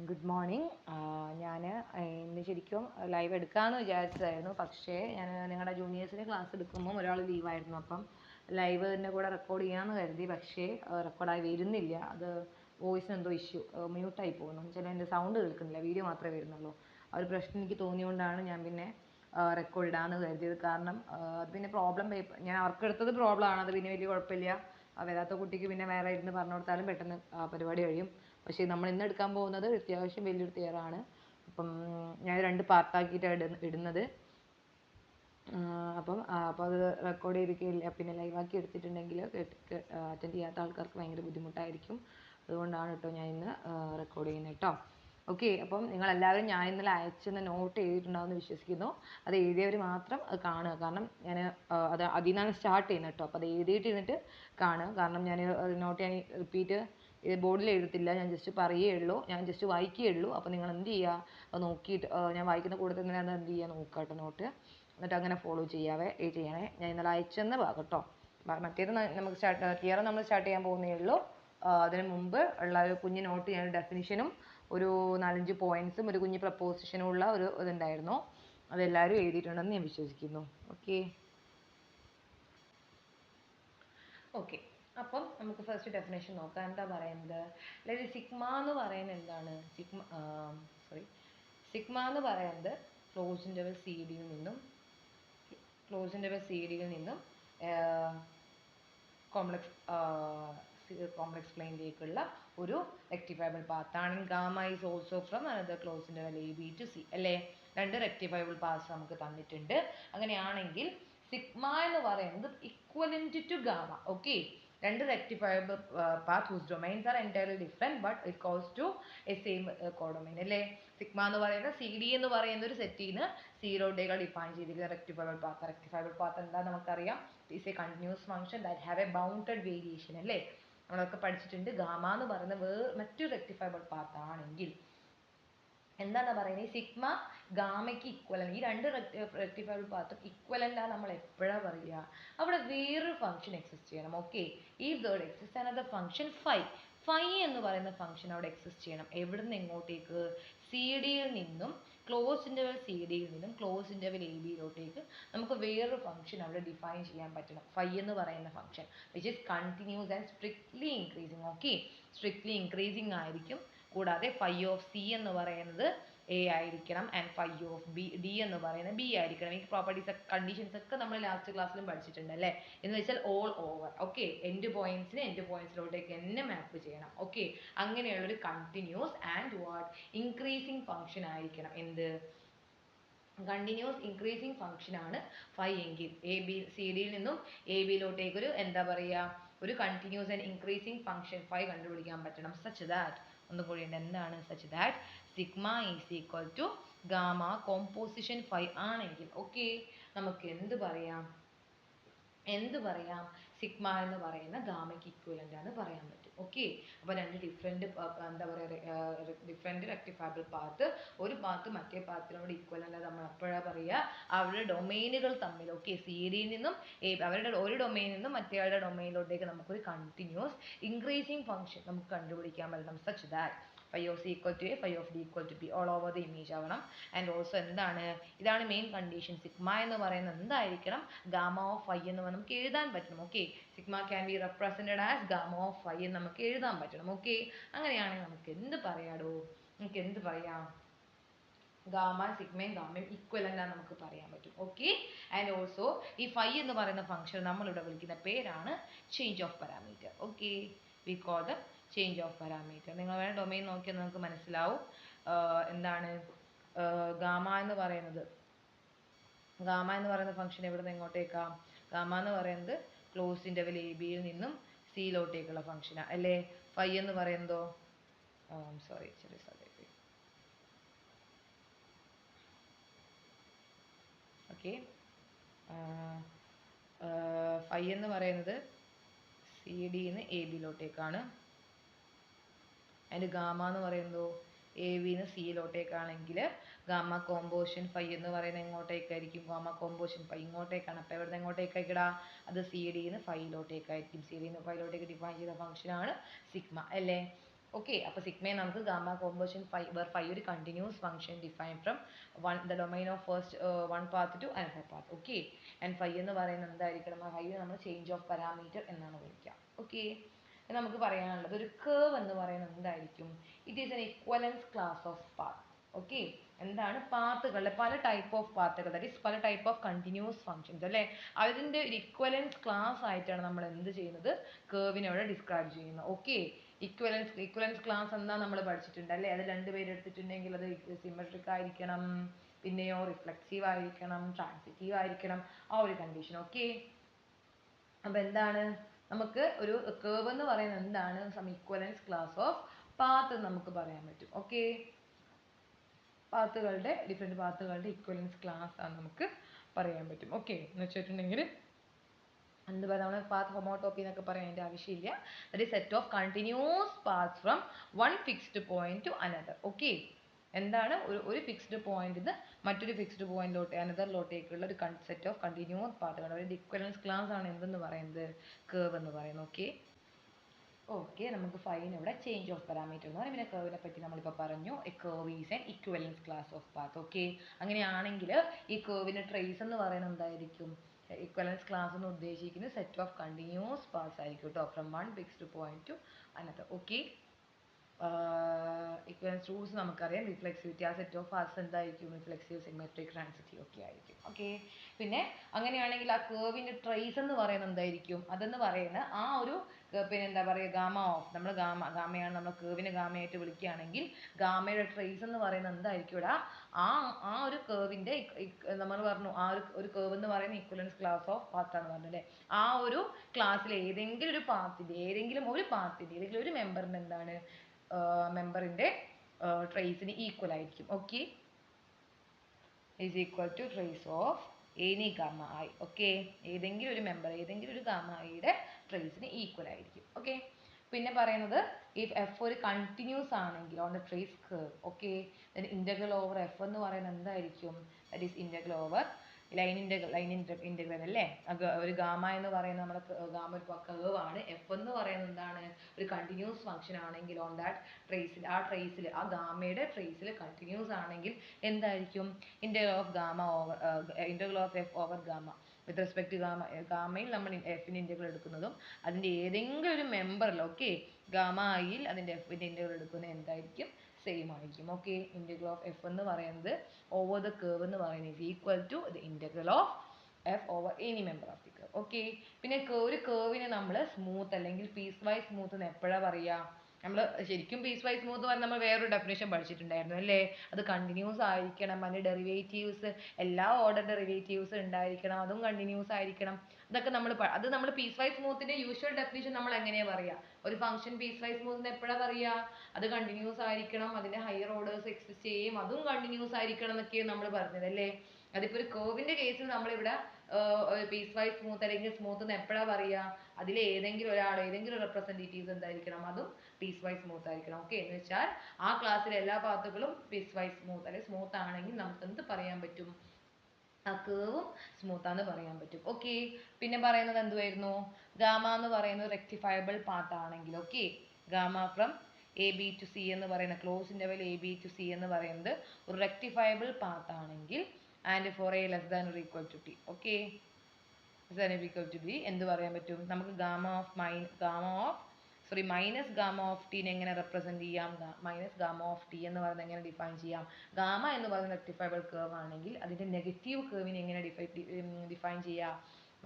Good morning. ഞാൻ ഇന്ന് ശരിക്കും ലൈവ് എടുക്കാമെന്ന് വിചാരിച്ചതായിരുന്നു. പക്ഷേ ഞാൻ നിങ്ങളുടെ ജൂനിയേഴ്സിന് ക്ലാസ് എടുക്കുമ്പം ഒരാൾ ലീവായിരുന്നു. അപ്പം ലൈവ് തന്നെ കൂടെ റെക്കോർഡ് ചെയ്യാമെന്ന് കരുതി. പക്ഷേ റെക്കോർഡായി വരുന്നില്ല. അത് വോയിസിന് എന്തോ ഇഷ്യൂ, മ്യൂട്ടായി പോകുന്നു. ചില എൻ്റെ സൗണ്ട് കേൾക്കുന്നില്ല, വീഡിയോ മാത്രമേ വരുന്നുള്ളൂ. ആ ഒരു പ്രശ്നം എനിക്ക് തോന്നിയുകൊണ്ടാണ് ഞാൻ പിന്നെ റെക്കോർഡ് ഇടാമെന്ന് കരുതിയത്. കാരണം അത് പിന്നെ പ്രോബ്ലം ഞാൻ അവർക്കെടുത്തത് പ്രോബ്ലം ആണ്. അത് പിന്നെ വലിയ കുഴപ്പമില്ല. വരാത്ത കുട്ടിക്ക് പിന്നെ വേറെ ഇരുന്ന് പറഞ്ഞു കൊടുത്താലും പെട്ടെന്ന് പരിപാടി കഴിയും. പക്ഷേ നമ്മൾ ഇന്ന് എടുക്കാൻ പോകുന്നത് അത്യാവശ്യം വലിയൊരു തിയറാണ്. അപ്പം ഞാൻ 2 പാർട്ടാക്കിയിട്ടാണ് ഇടുന്നത്. അപ്പം അത് റെക്കോർഡ് ചെയ്തിട്ടില്ല, പിന്നെ ലൈവാക്കി എടുത്തിട്ടുണ്ടെങ്കിൽ അറ്റൻഡ് ചെയ്യാത്ത ആൾക്കാർക്ക് ഭയങ്കര ബുദ്ധിമുട്ടായിരിക്കും. അതുകൊണ്ടാണ് കേട്ടോ ഞാൻ ഇന്ന് റെക്കോർഡ് ചെയ്യുന്നത് കേട്ടോ. ഓക്കെ, അപ്പം നിങ്ങളെല്ലാവരും ഞാൻ ഇന്നലെ അയച്ചെന്ന് നോട്ട് ചെയ്തിട്ടുണ്ടാവുമെന്ന് വിശ്വസിക്കുന്നു. അത് എഴുതിയവർ മാത്രം അത് കാണുക. കാരണം ഞാൻ അതിൽ നിന്നാണ് സ്റ്റാർട്ട് ചെയ്യുന്നത് കേട്ടോ. അപ്പോൾ അത് എഴുതിയിട്ടിരുന്നിട്ട് കാണുക. കാരണം ഞാൻ നോട്ട് ഞാൻ റിപ്പീറ്റ് ബോർഡിൽ എഴുതത്തില്ല, ഞാൻ ജസ്റ്റ് പറയുകയുള്ളൂ, ഞാൻ ജസ്റ്റ് വായിക്കുകയുള്ളൂ. അപ്പോൾ നിങ്ങൾ എന്ത് ചെയ്യുക, അത് നോക്കിയിട്ട് ഞാൻ വായിക്കുന്ന കൂടെ തന്നെ അത് എന്ത് ചെയ്യുക നോക്കുക കേട്ടോ നോട്ട്. എന്നിട്ട് അങ്ങനെ ഫോളോ ചെയ്യണേ. ഞാൻ ഇന്നലെ അയച്ചെന്ന ഭാഗം കേട്ടോ. മറ്റേത് നമുക്ക് തിയറി നമ്മൾ സ്റ്റാർട്ട് ചെയ്യാൻ പോകുന്നേ ഉള്ളൂ. അതിന് മുമ്പ് ഉള്ള ഒരു കുഞ്ഞ് നോട്ട്, ഞാൻ ഡെഫിനിഷനും ഒരു 4-5 പോയിന്റ്സും ഒരു കുഞ്ഞ് പ്രപ്പോസിഷനും ഉള്ള ഒരു ഇതുണ്ടായിരുന്നു. അതെല്ലാവരും എഴുതിയിട്ടുണ്ടെന്ന് ഞാൻ വിശ്വസിക്കുന്നു. ഓക്കെ, അപ്പം നമുക്ക് ഫസ്റ്റ് ഡെഫിനേഷൻ നോക്കാം. എന്താ പറയുന്നത്, അതായത് സിഗ്മ എന്ന് പറയുന്നത് എന്താണ്? സിഗ്മ എന്ന് പറയുന്നത് ക്ലോസ് ഇൻ്റർവെൽ സി ഡിയിൽ നിന്നും കോംപ്ലക്സ് പ്ലെയിനിലേക്കുള്ള ഒരു റെക്ടിഫയബിൾ പാത്താണ്. Gamma is also from another close interval A B to C അല്ലേ. 2 റെക്ടിഫയബിൾ പാത്സ് നമുക്ക് തന്നിട്ടുണ്ട്. അങ്ങനെയാണെങ്കിൽ സിഗ്മ എന്ന് പറയുന്നത് equivalent to gamma. Okay, 2 rectifiable path whose domains are entirely different but it goes to a same codomain അല്ലേ. Sigma എന്ന് പറയുന്നത് C D എന്ന് പറയുന്ന ഒരു സെറ്റിന് സീറോട്ടേക്കാൾ ഡിഫൈൻ ചെയ്തിരിക്കുന്ന റെക്ടിഫയബിൾ പാത്ത് എന്താ നമുക്കറിയാം. It's A continuous function that have A bounded variation അല്ലേ. നമ്മളൊക്കെ പഠിച്ചിട്ടുണ്ട്. ഗാമ എന്ന് പറയുന്ന മറ്റൊരു റെക്ടിഫയബിൾ പാത്ത് ആണെങ്കിൽ എന്താണ് പറയുന്നത്, സിഗ്മ ഗാമയ്ക്ക് ഈക്വലന്റ്. ഈ 2 റെക്ടിഫയബിൾ പാത്തും ഈക്വലന്റ് ആണ് നമ്മൾ എപ്പോഴാണ് പറയുക, അവിടെ വേറൊരു ഫംഗ്ഷൻ എക്സിസ്റ്റ് ചെയ്യണം. Okay, if there exist another function phi എന്ന് പറയുന്ന ഫംഗ്ഷൻ അവിടെ എക്സിസ്റ്റ് ചെയ്യണം. എവിടുന്ന് എങ്ങോട്ടേക്ക്, സി ഡിയിൽ നിന്നും ക്ലോസ് ഇൻ്റർവെൽ സി ഡിയിൽ നിന്നും ക്ലോസ് ഇൻ്റർവെൽ എ ബിയിലോട്ടേക്ക് നമുക്ക് വേറൊരു ഫംഗ്ഷൻ അവിടെ ഡിഫൈൻ ചെയ്യാൻ പറ്റണം. ഫൈ എന്ന് പറയുന്ന function which is continuous and strictly increasing. Okay, strictly increasing ആയിരിക്കും. കൂടാതെ ഫൈ ഓഫ് സി എന്ന് പറയുന്നത് എ ആയിരിക്കണം ആൻഡ് ഫൈ ഓഫ് ഡി എന്ന് പറയുന്നത് ബി ആയിരിക്കണം. ഈ പ്രോപ്പർട്ടീസ് കണ്ടീഷൻസ് ഒക്കെ നമ്മൾ ലാസ്റ്റ് ക്ലാസ്സിലും പഠിച്ചിട്ടുണ്ട് അല്ലേ. എന്ന് വെച്ചാൽ ഓൾ ഓവർ. ഓക്കെ, എൻഡ് പോയിന്റ്സിലോട്ടേക്ക് തന്നെ മാപ്പ് ചെയ്യണം. ഓക്കെ, അങ്ങനെയുള്ളൊരു continuous and what increasing function ആയിരിക്കണം. എന്ത് കണ്ടിന്യൂസ് ഇൻക്രീസിങ് ഫംഗ്ഷൻ ആണ് ഫൈ എങ്കിൽ സി ഡിയിൽ നിന്നും എ ബിയിലോട്ടേക്ക് ഒരു എന്താ പറയുക, ഒരു continuous and increasing function phi കണ്ടുപിടിക്കാൻ പറ്റണം. സച്ച് ദാറ്റ് ഒന്നും കൂടി ഉണ്ട്. എന്താണ് such that sigma is equal to gamma composition phi ആണെങ്കിൽ ഓക്കെ, നമുക്ക് എന്ത് പറയാം, സിഗ്മ എന്ന് പറയുന്ന ഗാമയ്ക്ക് ഇക്വലന്റ് ആണ് പറയാൻ പറ്റും. ഓക്കെ, അപ്പോൾ 2 ഡിഫറെൻറ്റ് എന്താ പറയുക, ഡിഫറെൻറ്റ് റെക്ടിഫയബിൾ പാത്ത്, ഒരു പാത്ത് മറ്റേ പാത്തിനോട് ഈക്വലന്റ് നമ്മൾ എപ്പോഴാണ് പറയുക, അവരുടെ ഡൊമൈനുകൾ തമ്മിൽ. ഓക്കെ, സി ഡിയിൽ നിന്നും അവരുടെ ഒരു ഡൊമൈനിൽ നിന്നും മറ്റേയാളുടെ ഡൊമൈനിലോട്ടേക്ക് നമുക്കൊരു കണ്ടിന്യൂസ് ഇൻക്രീസിങ് ഫംഗ്ഷൻ നമുക്ക് കണ്ടുപിടിക്കാൻ പറ്റണം. Such that phi of C equal to A, phi of D equal to B, all over the image ആവണം. ആൻഡ് ഓൾസോ എന്താണ്, ഇതാണ് മെയിൻ കണ്ടീഷൻ. സിഗ്മ എന്ന് പറയുന്നത് എന്തായിരിക്കണം, ഗാമ ഓഫ് ഫൈ എന്ന് നമുക്ക് എഴുതാൻ പറ്റണം. Okay, sigma can be represented as gamma of phi എന്ന് നമുക്ക് എഴുതാൻ പറ്റണം. ഓക്കെ, അങ്ങനെയാണെങ്കിൽ നമുക്ക് എന്ത് പറയാടോ, നമുക്ക് എന്ത് പറയാം, ഗാമ സിഗ്മയും ഗാമയും ഈക്വലന്റ് ആണ് നമുക്ക് പറയാൻ പറ്റും. ഓക്കെ, ആൻഡ് ഓൾസോ ഈ ഫൈ എന്ന് പറയുന്ന ഫംഗ്ഷൻ നമ്മളിവിടെ വിളിക്കുന്ന പേരാണ് change of parameter. Okay, we call the change of parameter. നിങ്ങൾ വേണം ഡൊമൈൻ നോക്കിയാൽ നിങ്ങൾക്ക് മനസ്സിലാവും എന്താണ് ഗാമ എന്ന് പറയുന്നത് ഫംഗ്ഷൻ എവിടെ നിന്ന് എങ്ങോട്ടേക്കാം. ഗാമ എന്ന് പറയുന്നത് ക്ലോസ് ഇൻ്റർവെൽ എ ബിയിൽ നിന്നും സിയിലോട്ടേക്കുള്ള ഫംഗ്ഷനാണ് അല്ലേ. ഫൈ എന്ന് പറയുന്നതോ ഓക്കെ, ഫൈ എന്ന് പറയുന്നത് സി ഡിന്ന് എ ബിയിലോട്ടേക്കാണ്. അതിൻ്റെ ഗാമ എന്ന് പറയുന്നതോ എ ബിന്ന് സിയിലോട്ടേക്കാണെങ്കിൽ ഗാമ കോമ്പോസിഷൻ ഫൈ എന്ന് പറയുന്നത് എങ്ങോട്ടേക്കായിരിക്കും, ഗാമ കോമ്പോസിഷൻ ഫൈ ഇങ്ങോട്ടേക്കാണ്. അപ്പോൾ എവിടെ നിന്ന് എങ്ങോട്ടേക്കായിക്കടാ, അത് സി ഡിന്ന് ഫൈയിലോട്ടേക്കായിരിക്കും. സി ഡിന്ന് ഫൈയിലോട്ടേക്ക് ഡിഫൈൻ ചെയ്ത ഫംഗ്ഷനാണ് സിഗ്മ അല്ലേ. ഓക്കെ. അപ്പോൾ സിഗ്മയെ നമുക്ക് ഗാമ കോൺവേർഷൻ വേർ ഫൈ ഒരു continuous function define from the domain of first one path to another path. Okay. And phi എന്ന് പറയുന്നത് എന്തായിരിക്കണം? ഫൈ നമ്മൾ ചേഞ്ച് ഓഫ് പാരാമീറ്റർ എന്നാണ് വിളിക്കുക. ഓക്കെ. നമുക്ക് പറയാനുള്ളത് ഒരു കേർവ് എന്ന് പറയുന്നത് എന്തായിരിക്കും? It is N ഇക്വലൻസ് class of path. Okay. എന്താണ്? പാത്തുകളുടെ പല ടൈപ്പ് ഓഫ് പാത്തുകൾ, ദാറ്റ് ഈസ് പല ടൈപ്പ് ഓഫ് കണ്ടിന്യൂസ് ഫംഗ്ഷൻസ് അല്ലേ, അതിൻ്റെ ഒരു ഇക്വലൻസ് ക്ലാസ് ആയിട്ടാണ് നമ്മൾ എന്ത് ചെയ്യുന്നത്? കേർവിനെ ഇവിടെ ഡിസ്ക്രൈബ് ചെയ്യുന്നത്. ഓക്കെ. ഇക്വലൻസ് ക്ലാസ് എന്താ നമ്മൾ പഠിച്ചിട്ടുണ്ട് അല്ലേ? അത് രണ്ടുപേര് എടുത്തിട്ടുണ്ടെങ്കിൽ അത് സിമെട്രിക് ആയിരിക്കണം, പിന്നെയോ റിഫ്ലെക്സീവ് ആയിരിക്കണം, ട്രാൻസിറ്റീവ് ആയിരിക്കണം, ആ ഒരു കണ്ടീഷൻ. ഓക്കെ. അപ്പൊ എന്താണ് നമുക്ക് ഒരു കേർവ് എന്ന് പറയുന്നത്? എന്താണ്? Some equivalence class of path എന്ന് നമുക്ക് പറയാൻ പറ്റും. ഓക്കെ. പാത്തുകളുടെ ഡിഫറെൻറ്റ് പാത്തുകളുടെ ഇക്വലൻസ് ക്ലാസ് ആണ് നമുക്ക് പറയാൻ പറ്റും. ഓക്കെ. എന്ന് വെച്ചിട്ടുണ്ടെങ്കിൽ എന്ത് പറയാം, നമ്മൾ പാത്ത് ഹോമോട്ടോപ്പി എന്നൊക്കെ പറയാൻ അതിൻ്റെ ആവശ്യമില്ല. That is set of continuous path from one fixed point two another. Okay. എന്താണ്? ഒരു ഫിക്സ്ഡ് പോയിന്റിൽ മറ്റൊരു ഫിക്സ്ഡ് പോയിന്റിലോട്ട് അനദറിലോട്ടേക്കുള്ള ഒരു സെറ്റ് ഓഫ് കണ്ടിന്യൂസ് പാത്തുകൾ, ഒരു ഇക്വലൻസ് ക്ലാസ് ആണ് എന്തെന്ന് പറയുന്നത്? കേർവ് എന്ന് പറയുന്നത്. ഓക്കെ. ഓക്കെ. നമുക്ക് ഫൈൻ ഇവിടെ ചേഞ്ച് ഓഫ് പാരാമീറ്റർ എന്ന് പറയും. പിന്നെ കേർവിനെ പറ്റി നമ്മളിപ്പോൾ പറഞ്ഞു. A curve is an ഇക്വലൻസ് class of path. Okay. അങ്ങനെയാണെങ്കിൽ ഈ കേർവിൻ്റെ ട്രേസ് എന്ന് പറയുന്നത് എന്തായിരിക്കും? ഇക്വലൻസ് ക്ലാസ് എന്ന് ഉദ്ദേശിക്കുന്നത് സെറ്റ് ഓഫ് കണ്ടിന്യൂസ് പാത്സ് ആയിരിക്കും കേട്ടോ, from one fixed point two another. Okay. ഇക്വലൻസ് rules നമുക്കറിയാം. റിഫ്ലെക്സിവിറ്റി, ആ സെറ്റ് ഓഫ് പാത്സ് എന്തായിരിക്കും? റിഫ്ലെക്സീവ്, സിമെട്രിക്, ട്രാൻസിറ്റീവ് ഒക്കെ ആയിരിക്കും. ഓക്കെ. പിന്നെ അങ്ങനെയാണെങ്കിൽ ആ കേർവിൻ്റെ ട്രേസ് എന്ന് പറയുന്നത് എന്തായിരിക്കും? അതെന്ന് പറയുന്നത് ആ ഒരു പിന്നെ എന്താ പറയുക, ഗാമ ഓഫ്, നമ്മൾ ഗാമയാണ് നമ്മൾ കേർവിനെ ഗാമയായിട്ട് വിളിക്കുകയാണെങ്കിൽ ഗാമയുടെ ട്രേസ് എന്ന് പറയുന്നത് എന്തായിരിക്കും ഇവിടെ? ആ ഒരു കേർവിൻ്റെ നമ്മൾ പറഞ്ഞു ആ ഒരു കേർവ് എന്ന് പറയുന്ന ഇക്വലൻസ് ക്ലാസ് ഓഫ് പാത്താണ് പറഞ്ഞത് അല്ലേ? ആ ഒരു ക്ലാസ്സിൽ ഏതെങ്കിലും ഒരു പാത്തിൻ്റെ ഏതെങ്കിലും ഒരു മെമ്പറിന് എന്താണ്? മെമ്പറിൻ്റെ ട്രേസിന് ഈക്വൽ ആയിരിക്കും. Okay. Is equal to trace of any gamma I. Okay. ഏതെങ്കിലും ഒരു മെമ്പർ, ഏതെങ്കിലും ഒരു ഗാമ ഐയുടെ ട്രേസിന് ഈക്വൽ ആയിരിക്കും. ഓക്കെ. പിന്നെ പറയുന്നത് ഇഫ് എഫ് ഒരു കണ്ടിന്യൂസ് ആണെങ്കിൽ on the trace curve. Okay. Integral over F എന്ന് പറയുന്നത് എന്തായിരിക്കും? That is integral over line integral അല്ലേ? ഒരു ഗാമ എന്ന് പറയുന്നത് നമ്മുടെ ഗാമ ഒരു കേർവ് ആണ്. എഫ് എന്ന് പറയുന്നത് എന്താണ്? ഒരു കണ്ടിന്യൂസ് ഫംഗ്ഷൻ ആണെങ്കിൽ ഓൺ ദാറ്റ് ട്രേസിൽ, ആ ഗാമയുടെ ട്രേസിൽ കണ്ടിന്യൂസ് ആണെങ്കിൽ എന്തായിരിക്കും? Integral of F over gamma with respect to ഗാമയിൽ നമ്മൾ എഫിൻ്റെ ഇന്റഗ്രൽ എടുക്കുന്നതും അതിൻ്റെ ഏതെങ്കിലും ഒരു മെമ്പറിൽ, ഓക്കെ, ഗാമ ഐയിൽ അതിൻ്റെ എഫിൻ്റെ ഇന്റഗ്രൽ എടുക്കുന്നത് എന്തായിരിക്കും? സെയിം ആയിരിക്കും. ഓക്കെ. ഇന്റഗ്രൽ ഓഫ് എഫ് എന്ന് പറയുന്നത് ഓവർ ദ കേർവ് എന്ന് പറയുന്നത് is equal to the integral of F over any member of the curve. Okay. പിന്നെ ഒരു കേർവിനെ നമ്മൾ സ്മൂത്ത് അല്ലെങ്കിൽ പീസ് വൈസ് സ്മൂത്ത് എന്ന് എപ്പോഴാണ് പറയുക? നമ്മൾ ശരിക്കും പീസ് വൈസ് സ്മൂത്ത് പറഞ്ഞാൽ നമ്മൾ വേറൊരു ഡെഫിനേഷൻ പഠിച്ചിട്ടുണ്ടായിരുന്നു അല്ലേ? അത് കണ്ടിന്യൂസ് ആയിരിക്കണം, അതിൻ്റെ ഡെറിവേറ്റീവ്സ് എല്ലാ ഓർഡർ ഡെറിവേറ്റീവ്സ് ഉണ്ടായിരിക്കണം, അതും കണ്ടിന്യൂസ് ആയിരിക്കണം. ഇതൊക്കെ നമ്മൾ പീസ് വൈസ് സ്മൂത്തിന്റെ യൂഷ്വൽ ഡെഫിനേഷൻ നമ്മൾ എങ്ങനെയാ പറയുക? ഒരു ഫംഗ്ഷൻ പീസ് വൈസ് സ്മൂത്ത് എപ്പോഴാണ് പറയുക? അത് കണ്ടിന്യൂസ് ആയിരിക്കണം, അതിന്റെ ഹയർ ഓർഡേഴ്സ് എക്സിസ്റ്റ് ചെയ്യും, അതും കണ്ടിന്യൂസ് ആയിരിക്കണം എന്നൊക്കെയാണ് നമ്മൾ പറഞ്ഞത് അല്ലേ? അതിപ്പോൾ ഒരു കേർവിന്റെ കേസിൽ നമ്മളിവിടെ പീസ് വൈസ് സ്മൂത്ത് അല്ലെങ്കിൽ സ്മൂത്ത് എന്ന് എപ്പോഴാണ് പറയുക? അതിൽ ഏതെങ്കിലും റെപ്രസെന്റേറ്റീവ്സ് എന്തായിരിക്കണം? അതും പീസ് വൈസ് സ്മൂത്ത് ആയിരിക്കണം. ഓക്കെ. എന്ന് വെച്ചാൽ ആ ക്ലാസ്സിലെ എല്ലാ പാത്തുകളും പീസ് വൈസ് സ്മൂത്ത് അല്ലെങ്കിൽ സ്മൂത്ത് ആണെങ്കിൽ നമുക്ക് എന്ത് പറയാൻ പറ്റും? ആ കേർവും സ്മൂത്ത് ആണെന്ന് പറയാൻ പറ്റും. ഓക്കെ. പിന്നെ പറയുന്നത് എന്തുവായിരുന്നു? ഗാമ എന്ന് പറയുന്നത് റെക്ടിഫയബിൾ പാത്ത് ആണെങ്കിൽ, okay, gamma from A B to C എന്ന് പറയുന്ന close interval A B to C എന്ന് പറയുന്നത് ഒരു റെക്ടിഫയബിൾ പാത്ത് ആണെങ്കിൽ and for A less than or equal to T. Okay. എന്ത് പറയാൻ പറ്റും? നമുക്ക് മൈനസ് ഗാമ ഓഫ് ടീനെ എങ്ങനെ റെപ്രസെന്റ് ചെയ്യാം? മൈനസ് ഗാമ ഓഫ് ടി എന്ന് പറയുന്നത് എങ്ങനെ ഡിഫൈൻ ചെയ്യാം? ഗാമ എന്ന് പറയുന്നത് റെക്ടിഫയബിൾ കേർവ് ആണെങ്കിൽ അതിന്റെ നെഗറ്റീവ് കേർവിനെ എങ്ങനെ ഡിഫൈൻ ചെയ്യാം?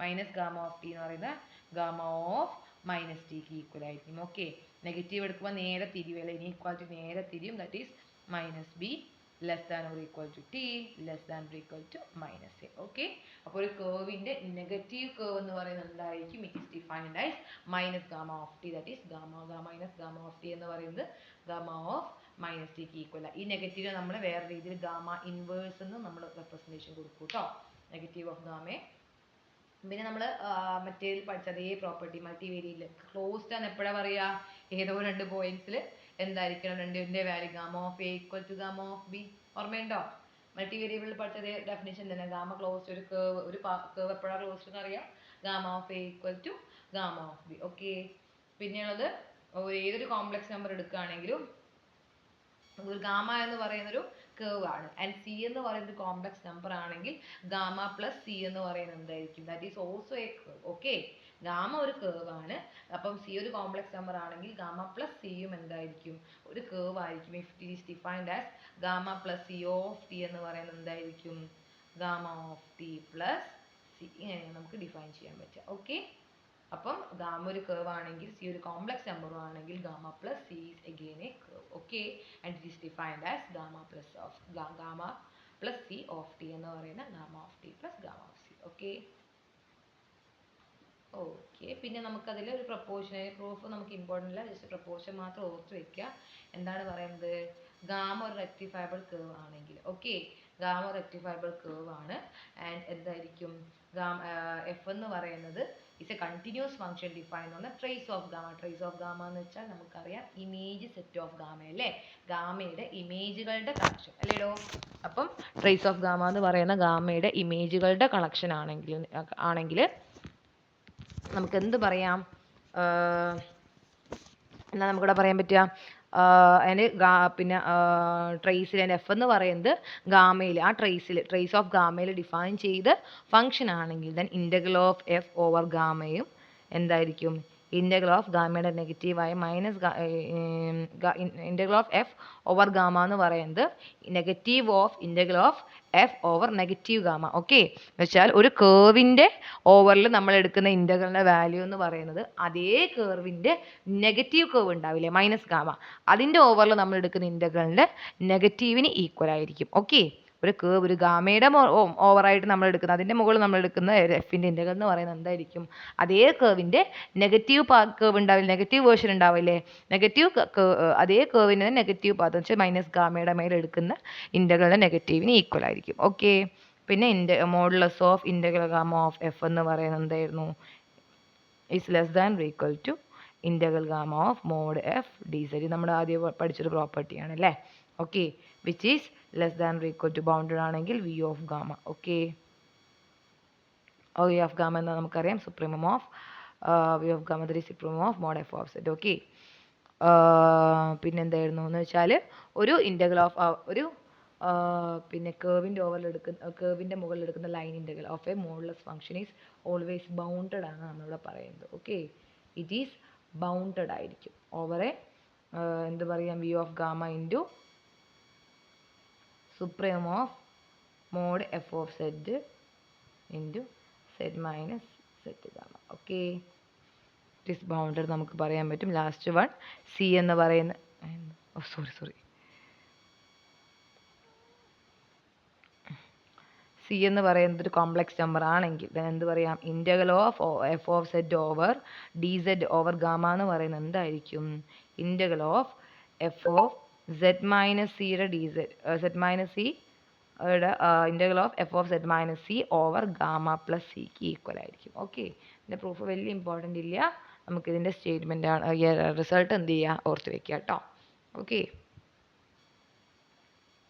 മൈനസ് ഗാമ ഓഫ് ടി എന്ന് പറയുന്നത് ഗാമ ഓഫ് മൈനസ് ടിക്ക് ഈക്വൽ ആയിരിക്കും. ഓക്കെ. നെഗറ്റീവ് എടുക്കുമ്പോൾ നേരെ തിരിവല്ല, ഇനീക്വാലിറ്റി നേരെ തിരിയും. That is minus B less than or equal to T less than or equal to minus A. Okay. അപ്പോൾ ഒരു കേർവിന്റെ നെഗറ്റീവ് കേർവ് എന്ന് പറയുന്നത് എന്തായിരിക്കും? It is defined as minus gamma of T. That is minus gamma of T എന്ന് പറയുന്നത് gamma of minus ടിക്ക് equal. ഈ നെഗറ്റീവ് നമ്മൾ വേറെ രീതിയിൽ ഗാമ ഇൻവേഴ്സ് എന്ന് നമ്മൾ റെപ്രസെന്റേഷൻ കൊടുക്കും കേട്ടോ, നെഗറ്റീവ് ഓഫ് ഗാമയെ. പിന്നെ നമ്മൾ മറ്റേ പഠിച്ച അതേ പ്രോപ്പർട്ടി മൾട്ടിവേരിയയിൽ ക്ലോസ്ഡ് ആണ് എപ്പോഴാണ് പറയുക? ഏതോ രണ്ട് പോയിന്റ്സിൽ എന്തായിരിക്കണം? രണ്ടിന്റെ value gamma of A equal to gamma of B. ഓർമ്മയുണ്ടോ? മൾട്ടിവേരിയബിളിൽ പഠിച്ച അതേ ഡെഫിനേഷൻ തന്നെ. ഗാമ ക്ലോസ്ഡ്, ഒരു കേർവ് എപ്പോഴാണ് ക്ലോസ്ഡ് എന്ന് അറിയാം? Gamma of A equal to gamma of B. Okay. പിന്നെയുള്ളത് ഏതൊരു കോംപ്ലക്സ് നമ്പർ എടുക്കുകയാണെങ്കിലും ഒരു ഗാമ എന്ന് പറയുന്നൊരു കേവ് ആണ്. ആൻഡ് സി എന്ന് പറയുന്നത് കോംപ്ലക്സ് നമ്പർ ആണെങ്കിൽ ഗാമ പ്ലസ് സി എന്ന് പറയുന്നത് എന്തായിരിക്കും? That is also a curve. Okay, gamma ഒരു കേവ് ആണ്. അപ്പം സി ഒരു കോംപ്ലക്സ് നമ്പർ ആണെങ്കിൽ ഗാമ പ്ലസ് സിയും എന്തായിരിക്കും? ഒരു കേവ് ആയിരിക്കും. If it is defined as gamma plus C of T എന്ന് പറയുന്നത് എന്തായിരിക്കും? Gamma of T plus C. ഇങ്ങനെയാണ് നമുക്ക് ഡിഫൈൻ ചെയ്യാൻ പറ്റുക. ഓക്കെ, അപ്പം ഗാമ ഒരു കേവ് ആണെങ്കിൽ സി ഒരു കോംപ്ലക്സ് നമ്പർ ആണെങ്കിൽ gamma plus C is again a curve. Okay, and it is defined as gamma plus C of T എന്ന് പറയുന്ന gamma of T plus gamma of C. Okay okay, പിന്നെ നമുക്കതിൽ ഒരു proportional proof നമുക്ക് important അല്ല, just proportion മാത്രം ഓർത്ത് വെക്കുക. എന്താണ് പറയുന്നത്? ഗാമ ഒരു റെക്ടിഫയബിൾ കേവ് ആണെങ്കിൽ, ഓക്കെ, ഗാമ റെക്ടിഫയബിൾ കേവ് ആണ്. ആൻഡ് എന്തായിരിക്കും? എഫ് എന്ന് പറയുന്നത് is a continuous function defined on the trace of gamma. Trace of gamma എന്ന് വെച്ചാൽ നമുക്കറിയാം ഇമേജ് സെറ്റ് ഓഫ് ഗാമ അല്ലേ? ഗാമയുടെ ഇമേജുകളുടെ കളക്ഷൻ അല്ലേടോ? അപ്പം ട്രേസ് ഓഫ് ഗാമ എന്ന് പറയുന്ന ഗാമയുടെ ഇമേജുകളുടെ കളക്ഷൻ ആണെങ്കിൽ നമുക്ക് എന്ത് പറയാം? എന്നാ നമുക്കിവിടെ പറയാൻ പറ്റുക? അതിന് പിന്നെ ട്രേസിൽ അതിൻ്റെ എഫ് എന്ന് പറയുന്നത് ഗാമയിൽ, ആ ട്രേസ് ഓഫ് ഗാമയിൽ ഡിഫൈൻ ചെയ്ത് ഫംഗ്ഷൻ ആണെങ്കിൽ then integral of F over ഗാമയും എന്തായിരിക്കും? ഇൻ്റഗ്രൽ ഓഫ് ഗാമയുടെ നെഗറ്റീവായ minus integral of F over gamma എന്ന് പറയുന്നത് negative of integral of F over negative gamma. Okay, എന്ന് വെച്ചാൽ ഒരു കേർവിൻ്റെ ഓവറിൽ നമ്മൾ എടുക്കുന്ന ഇൻ്റഗ്രലിൻ്റെ വാല്യൂ എന്ന് പറയുന്നത് അതേ കേർവിൻ്റെ നെഗറ്റീവ് കേർവ് ഉണ്ടാവില്ലേ, മൈനസ് ഗാമ, അതിൻ്റെ ഓവറിൽ നമ്മൾ എടുക്കുന്ന ഇൻ്റഗ്രലിൻ്റെ നെഗറ്റീവിന് ഈക്വൽ ആയിരിക്കും. ഓക്കെ, ഒരു കേർവ്, ഒരു ഗാമയുടെ ഓവറായിട്ട് നമ്മൾ എടുക്കുന്നത്, അതിൻ്റെ മുകളിൽ നമ്മൾ എടുക്കുന്ന എഫിൻ്റെ ഇൻ്റഗ്രൽ എന്ന് പറയുന്നത് എന്തായിരിക്കും? അതേ കേർവിൻ്റെ നെഗറ്റീവ് കേർവ് ഉണ്ടാവില്ല, നെഗറ്റീവ് വേർഷൻ ഉണ്ടാവില്ലേ, അതേ കേർവിൻ്റെ നെഗറ്റീവ് പാത്ത് എന്ന് വെച്ചാൽ മൈനസ് ഗാമയുടെ മേലെ എടുക്കുന്ന ഇൻ്റഗ്രലിൻ്റെ നെഗറ്റീവിന് ഈക്വൽ ആയിരിക്കും. ഓക്കെ, പിന്നെ modulus of integral gamma of F എന്ന് പറയുന്നത് എന്തായിരുന്നു? Is less than or equal to integral gamma of mod F D Z. നമ്മൾ ആദ്യം പഠിച്ചൊരു പ്രോപ്പർട്ടിയാണ് അല്ലേ? Okay, which is less than or equal to bounded ആണെങ്കിൽ V of gamma. Okay, V of gamma എന്നാൽ നമുക്കറിയാം supremum of V of gamma the supremum of mod F of Z. Okay, പിന്നെ എന്തായിരുന്നു എന്ന് വെച്ചാൽ ഒരു ഇൻ്റഗ്രൽ ഓഫ് ഒരു പിന്നെ കേർവിൻ്റെ മുകളിൽ എടുക്കുന്ന line integral of a modulus function is always bounded ആണ് നമ്മളിവിടെ പറയുന്നത്. ഓക്കെ, ഇറ്റ് ഈസ് ബൗണ്ടഡ് ആയിരിക്കും ഓവർ എ എന്ത് പറയാം? V of gamma into supreme of mod F of Z into Z minus Z gamma. Okay, it is bounded നമുക്ക് പറയാൻ പറ്റും. Last one C എന്ന് പറയുന്ന സി എന്ന് പറയുന്നത് ഒരു കോംപ്ലക്സ് നമ്പർ ആണെങ്കിൽ എന്ത് പറയാം? Integral of F of Z over D Z over gamma എന്ന് പറയുന്നത് എന്തായിരിക്കും? Integral of F of Z minus സിയുടെ D Z minus C integral of F of Z minus C over gamma plus സിക്ക് equal ആയിരിക്കും. Okay, ഇതിൻ്റെ proof വലിയ important ഇല്ല, നമുക്കിതിൻ്റെ സ്റ്റേറ്റ്മെൻ്റ് ആണ് റിസൾട്ട് എന്ത് ചെയ്യുക? ഓർത്ത് വെക്കുക കേട്ടോ. ഓക്കെ.